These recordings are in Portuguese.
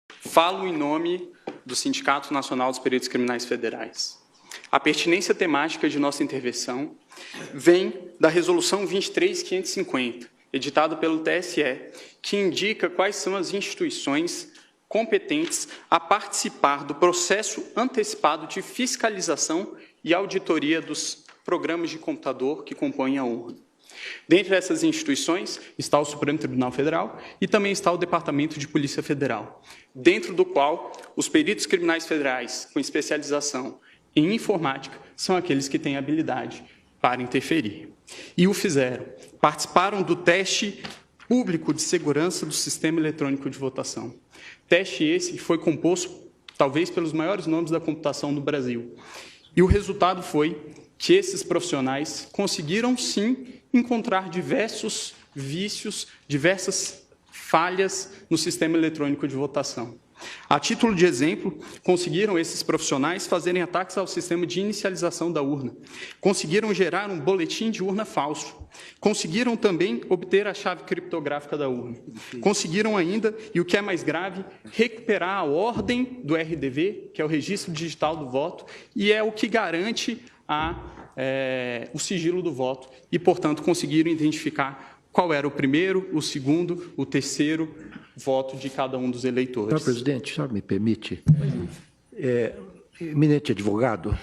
Falo em nome do Sindicato Nacional dos Peritos Criminais Federais. A pertinência temática de nossa intervenção vem da Resolução 23.550, editada pelo TSE, que indica quais são as instituições competentes a participar do processo antecipado de fiscalização e auditoria dos programas de computador que compõem a urna. Dentre essas instituições está o Supremo Tribunal Federal e também está o Departamento de Polícia Federal, dentro do qual os peritos criminais federais com especialização em informática são aqueles que têm habilidade para interferir. E o fizeram. Participaram do teste público de segurança do sistema eletrônico de votação. Teste esse que foi composto, talvez, pelos maiores nomes da computação do Brasil. E o resultado foi que esses profissionais conseguiram, sim, encontrar diversos vícios, diversas falhas no sistema eletrônico de votação. A título de exemplo, conseguiram esses profissionais fazerem ataques ao sistema de inicialização da urna, conseguiram gerar um boletim de urna falso, conseguiram também obter a chave criptográfica da urna, conseguiram ainda, e o que é mais grave, recuperar a ordem do RDV, que é o Registro Digital do Voto, e é o que garante o sigilo do voto, e, portanto, conseguiram identificar qual era o primeiro, o segundo, o terceiro voto de cada um dos eleitores. Senhor presidente, senhor me permite? Eminente advogado,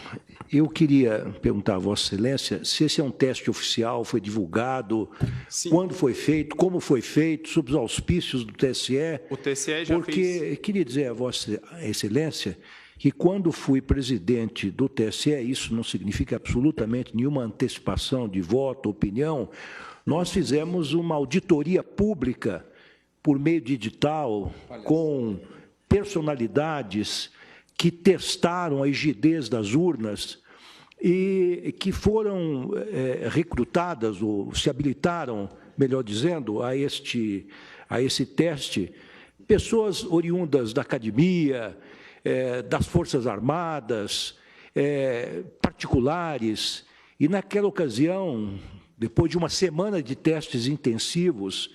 eu queria perguntar a Vossa Excelência se esse é um teste oficial, foi divulgado, sim, quando foi feito, como foi feito, sob os auspícios do TSE. O TSE já fez. Porque queria dizer a Vossa Excelência que, quando fui presidente do TSE, isso não significa absolutamente nenhuma antecipação de voto, opinião, nós fizemos uma auditoria pública por meio de edital, com personalidades que testaram a rigidez das urnas e que foram recrutadas, ou se habilitaram, melhor dizendo, a esse teste, pessoas oriundas da academia, das Forças Armadas, particulares, e naquela ocasião, depois de uma semana de testes intensivos,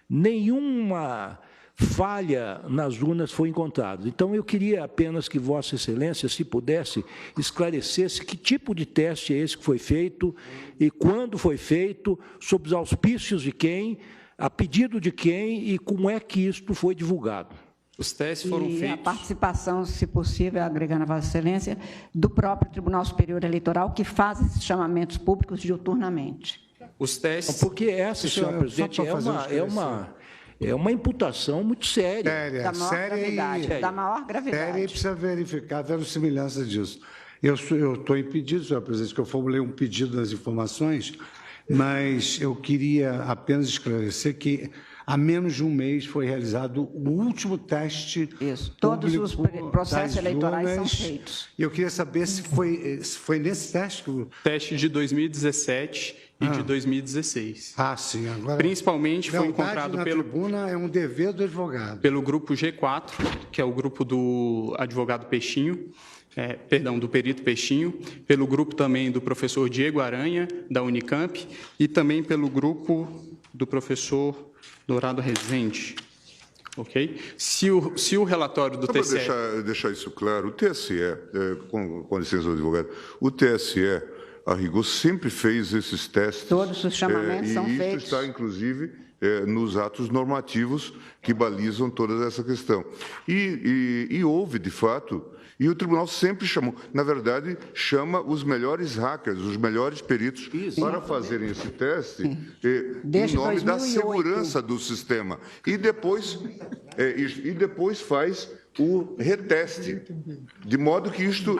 nenhuma falha nas urnas foi encontrada. Então, eu queria apenas que Vossa Excelência, se pudesse, esclarecesse que tipo de teste é esse que foi feito e quando foi feito, sob os auspícios de quem, a pedido de quem e como é que isto foi divulgado. Os testes foram feitos... a participação, se possível, agregando a Vossa Excelência, do próprio Tribunal Superior Eleitoral, que faz esses chamamentos públicos diuturnamente. Os testes... Porque essa, senhor presidente, é uma imputação muito séria. Da maior gravidade. Da maior gravidade. Séria, e precisa verificar a verossimilhança disso. Eu estou impedido, senhor presidente, que eu formulei um pedido das informações, mas eu queria apenas esclarecer que há menos de um mês foi realizado o último teste. Isso. Todos os processos eleitorais são feitos. E eu queria saber se foi nesse teste que o... Teste de 2017 e de 2016. Sim. Agora, principalmente foi encontrado pelo... tribuna é um dever do advogado. Pelo grupo G4, que é o grupo do advogado Peixinho, do perito Peixinho, pelo grupo também do professor Diego Aranha, da Unicamp, e também pelo grupo do professor Dourado Rezende. Ok? Se o relatório do TSE... Para deixar isso claro, o TSE, com licença do advogado, o TSE, a rigor, sempre fez esses testes. Todos os chamamentos são feitos. E isso está, inclusive, nos atos normativos que balizam toda essa questão. E houve, de fato, e o tribunal sempre chamou, na verdade, chama os melhores hackers, os melhores peritos, para fazerem esse teste em nome da segurança do sistema. E depois faz o reteste, de modo que isto,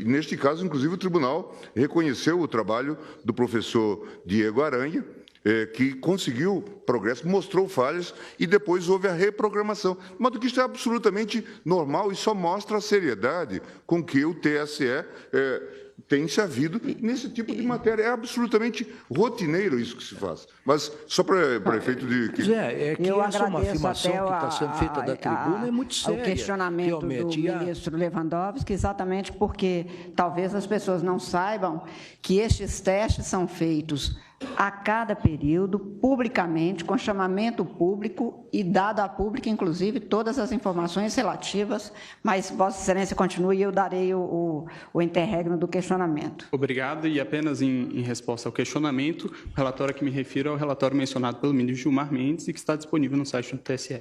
neste caso, inclusive, o tribunal reconheceu o trabalho do professor Diego Aranha, que conseguiu progresso, mostrou falhas e depois houve a reprogramação. De modo que isso é absolutamente normal e só mostra a seriedade com que o TSE tem-se havido nesse tipo de matéria. É absolutamente rotineiro isso que se faz. Mas só para efeito de... É que eu essa é uma agradeço afirmação até que está sendo feita da tribuna, é muito séria. O questionamento do ministro Lewandowski, exatamente porque talvez as pessoas não saibam que estes testes são feitos a cada período, publicamente, com chamamento público e dado a público, inclusive, todas as informações relativas, mas Vossa Excelência continue e eu darei o interregno do questionamento. Obrigado, e apenas em resposta ao questionamento, o relatório a que me refiro é o relatório mencionado pelo ministro Gilmar Mendes e que está disponível no site do TSE.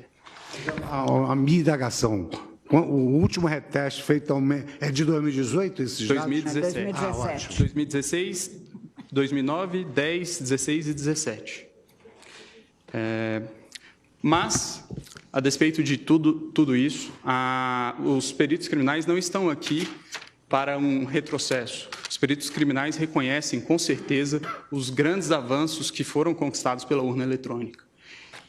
A minha indagação, o último reteste feito é de 2018, esses 2017. dados? 2017. 2016, 2009, 10, 16 e 17. Mas, a despeito de tudo isso, os peritos criminais não estão aqui para um retrocesso. Os peritos criminais reconhecem, com certeza, os grandes avanços que foram conquistados pela urna eletrônica.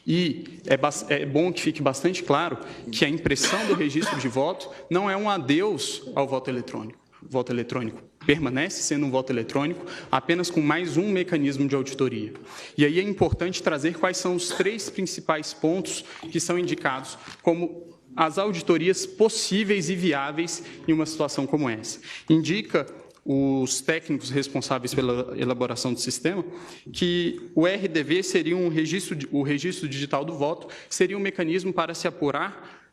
E é bom que fique bastante claro que a impressão do registro de voto não é um adeus ao voto eletrônico. O voto eletrônico permanece sendo um voto eletrônico, apenas com mais um mecanismo de auditoria. E aí é importante trazer quais são os 3 principais pontos que são indicados como as auditorias possíveis e viáveis em uma situação como essa. Indica os técnicos responsáveis pela elaboração do sistema que o RDV seria o registro digital do voto, seria um mecanismo para se apurar,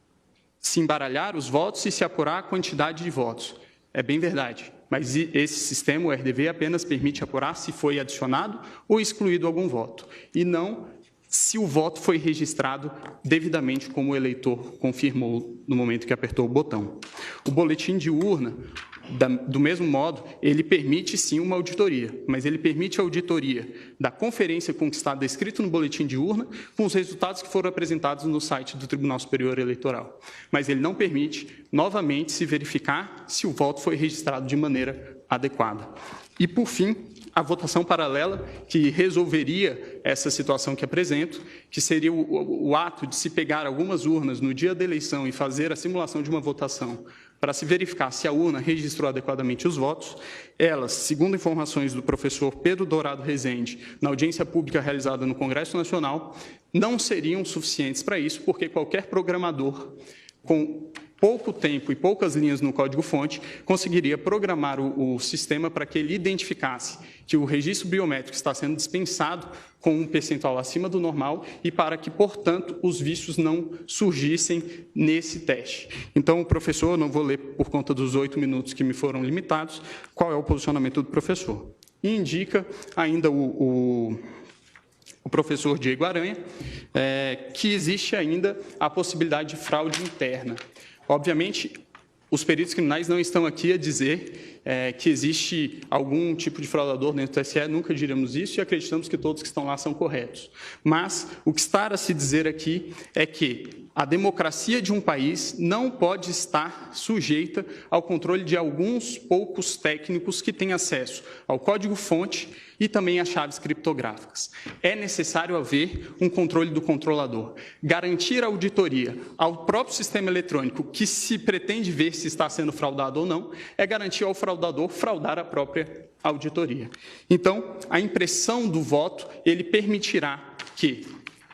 se embaralhar os votos e se apurar a quantidade de votos. É bem verdade, mas esse sistema, o RDV, apenas permite apurar se foi adicionado ou excluído algum voto, e não se o voto foi registrado devidamente como o eleitor confirmou no momento que apertou o botão. O boletim de urna, do mesmo modo, ele permite sim uma auditoria, mas ele permite a auditoria da conferência conquistada escrito no boletim de urna com os resultados que foram apresentados no site do Tribunal Superior Eleitoral. Mas ele não permite, novamente, se verificar se o voto foi registrado de maneira adequada. E, por fim, a votação paralela, que resolveria essa situação que apresento, que seria o ato de se pegar algumas urnas no dia da eleição e fazer a simulação de uma votação para se verificar se a urna registrou adequadamente os votos. Elas, segundo informações do professor Pedro Dourado Rezende, na audiência pública realizada no Congresso Nacional, não seriam suficientes para isso, porque qualquer programador com pouco tempo e poucas linhas no código-fonte conseguiria programar o sistema para que ele identificasse que o registro biométrico está sendo dispensado com um percentual acima do normal e para que, portanto, os vícios não surgissem nesse teste. Então, o professor, não vou ler por conta dos 8 minutos que me foram limitados, qual é o posicionamento do professor. E indica ainda o professor Diego Aranha, que existe ainda a possibilidade de fraude interna. Obviamente, os peritos criminais não estão aqui a dizer que existe algum tipo de fraudador dentro do TSE, nunca diremos isso e acreditamos que todos que estão lá são corretos. Mas o que está a se dizer aqui é que a democracia de um país não pode estar sujeita ao controle de alguns poucos técnicos que têm acesso ao código-fonte e também às chaves criptográficas. É necessário haver um controle do controlador. Garantir a auditoria ao próprio sistema eletrônico que se pretende ver se está sendo fraudado ou não, é garantir ao fraudador fraudar a própria auditoria. Então, a impressão do voto, ele permitirá que,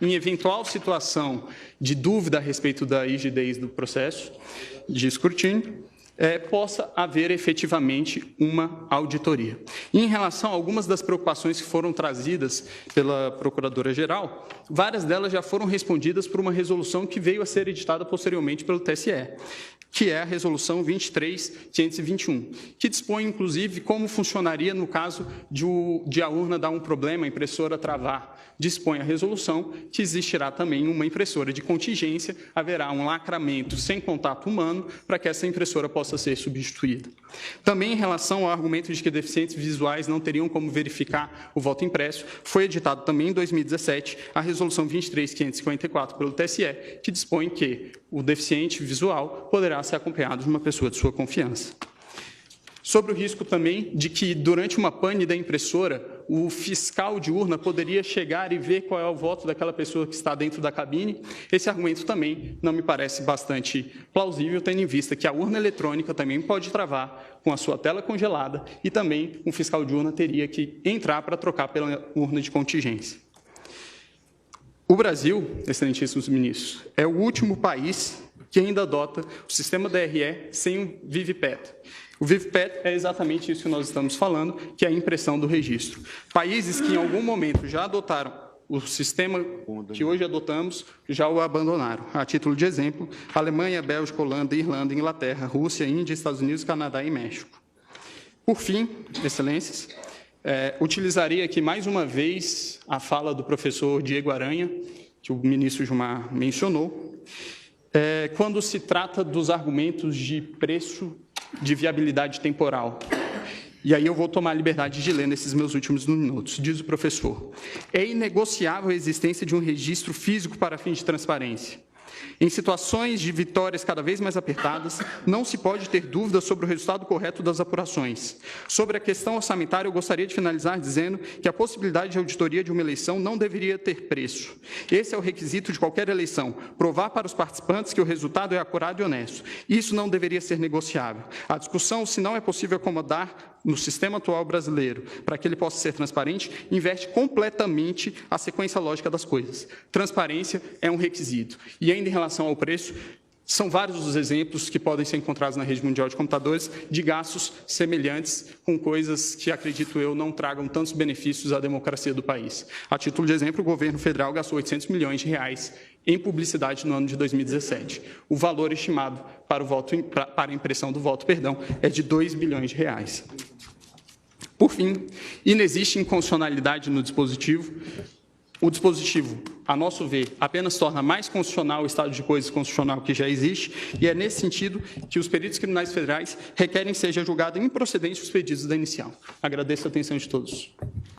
em eventual situação de dúvida a respeito da rigidez do processo de escrutínio, possa haver efetivamente uma auditoria. E em relação a algumas das preocupações que foram trazidas pela Procuradora-Geral, várias delas já foram respondidas por uma resolução que veio a ser editada posteriormente pelo TSE, que é a Resolução 23.521, que dispõe, inclusive, como funcionaria no caso de a urna dar um problema, a impressora travar. Dispõe a resolução que existirá também uma impressora de contingência, haverá um lacramento sem contato humano para que essa impressora possa ser substituída. Também em relação ao argumento de que deficientes visuais não teriam como verificar o voto impresso, foi editado também em 2017 a Resolução 23.554 pelo TSE, que dispõe que o deficiente visual poderá ser acompanhado de uma pessoa de sua confiança. Sobre o risco também de que, durante uma pane da impressora, o fiscal de urna poderia chegar e ver qual é o voto daquela pessoa que está dentro da cabine. Esse argumento também não me parece bastante plausível, tendo em vista que a urna eletrônica também pode travar com a sua tela congelada e também um fiscal de urna teria que entrar para trocar pela urna de contingência. O Brasil, excelentíssimos ministros, é o último país que ainda adota o sistema DRE sem o VIVPET. O VIVPET é exatamente isso que nós estamos falando, que é a impressão do registro. Países que em algum momento já adotaram o sistema que hoje adotamos, já o abandonaram. A título de exemplo, Alemanha, Bélgica, Holanda, Irlanda, Inglaterra, Rússia, Índia, Estados Unidos, Canadá e México. Por fim, excelências, utilizaria aqui mais uma vez a fala do professor Diego Aranha, que o ministro Gilmar mencionou, quando se trata dos argumentos de preço de viabilidade temporal. E aí eu vou tomar a liberdade de ler nesses meus últimos minutos. Diz o professor: é inegociável a existência de um registro físico para fins de transparência. Em situações de vitórias cada vez mais apertadas, não se pode ter dúvida sobre o resultado correto das apurações. Sobre a questão orçamentária, eu gostaria de finalizar dizendo que a possibilidade de auditoria de uma eleição não deveria ter preço. Esse é o requisito de qualquer eleição, provar para os participantes que o resultado é acurado e honesto. Isso não deveria ser negociável. A discussão, se não é possível acomodar no sistema atual brasileiro, para que ele possa ser transparente, inverte completamente a sequência lógica das coisas. Transparência é um requisito. E ainda em relação ao preço, são vários os exemplos que podem ser encontrados na rede mundial de computadores de gastos semelhantes com coisas que, acredito eu, não tragam tantos benefícios à democracia do país. A título de exemplo, o governo federal gastou 800 milhões de reais em publicidade no ano de 2017. O valor estimado para a impressão do voto, é de 2 bilhões de reais. Por fim, inexiste inconstitucionalidade no dispositivo. O dispositivo, a nosso ver, apenas torna mais constitucional o estado de coisas constitucional que já existe, e é nesse sentido que os peritos criminais federais requerem que seja julgado improcedente os pedidos da inicial. Agradeço a atenção de todos.